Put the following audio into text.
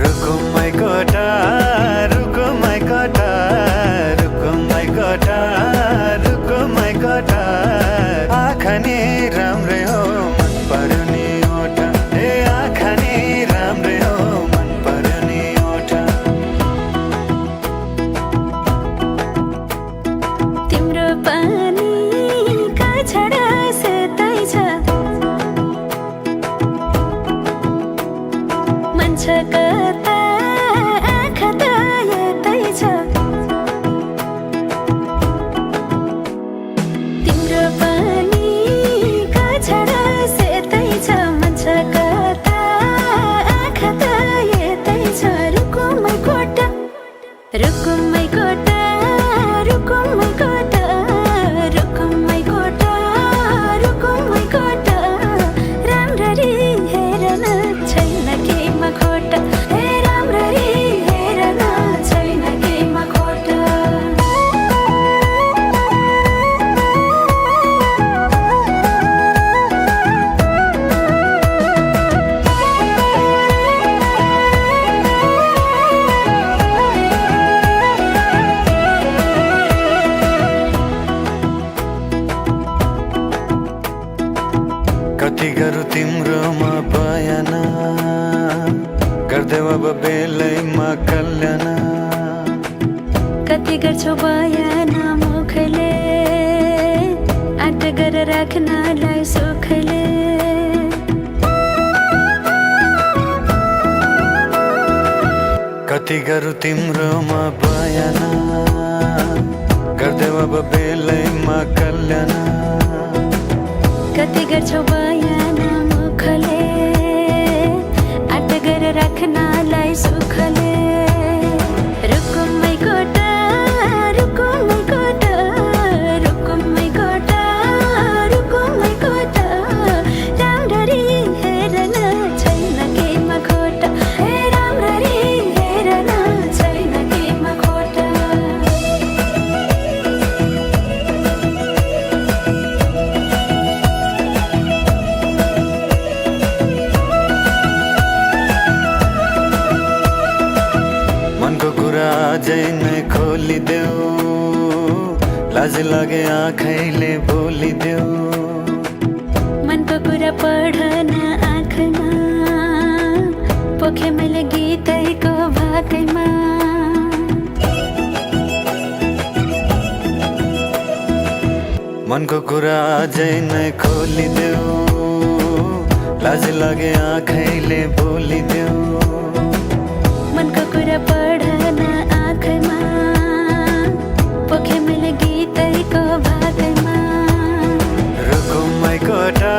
रुको my कोटा रुको my कोटा रुको my कोटा रुको my कोटा आँखा नि राम्रै हो मन पर्यो नि ओठा ए आँखा नि राम्रै हो मन पर्यो नि ओठा तिम्रो पानीका छडा सेतै छ मन छ कता आँखा त यतै छ तिम्रो पानीका छडा सेतै छ मन छ कता आँखा त यतै छ रुको my कोटा रुको my कोटा रुको my कोटा रुको my कोटा रुको my कोटा राम्ररी हेर्न छैन केमा खोटा हे राम्ररी हेर्न छैन केमा खोटा कति गरौँ तिम्रोमा बयान गर्दै अब बेलैमा कल्याण कति गर्छौ बयान मुखले आँट गरेर राख्नलाई सुखले कति गरौँ तिम्रोमा बयान गर्दै अब बेलैमा कल्याण कति गर्छौ बयान मुखले आँट गरेर राख्नलाई सुखले रुको my कोटा रुको my कोटा रुको my कोटा रुको my कोटा राम्ररी हेर्न छैन केमा खोटा हे राम्ररी हेर्न छैन केमा खोटा मनको कुरा अझै नै खोलिदेऊ लाज लागे आँखैले बोलिदेऊ मनको कुरा पढ्न आँखमा पोखे मैले गीतैको भाकैमा मनको कुरा अझै नै खोलिदेऊ लाज लागे आँखैले बोलिदेऊ मनको कुरा पढ्न आँखमा पोखे मैले गीतैको भाकैमा रुको my कोटा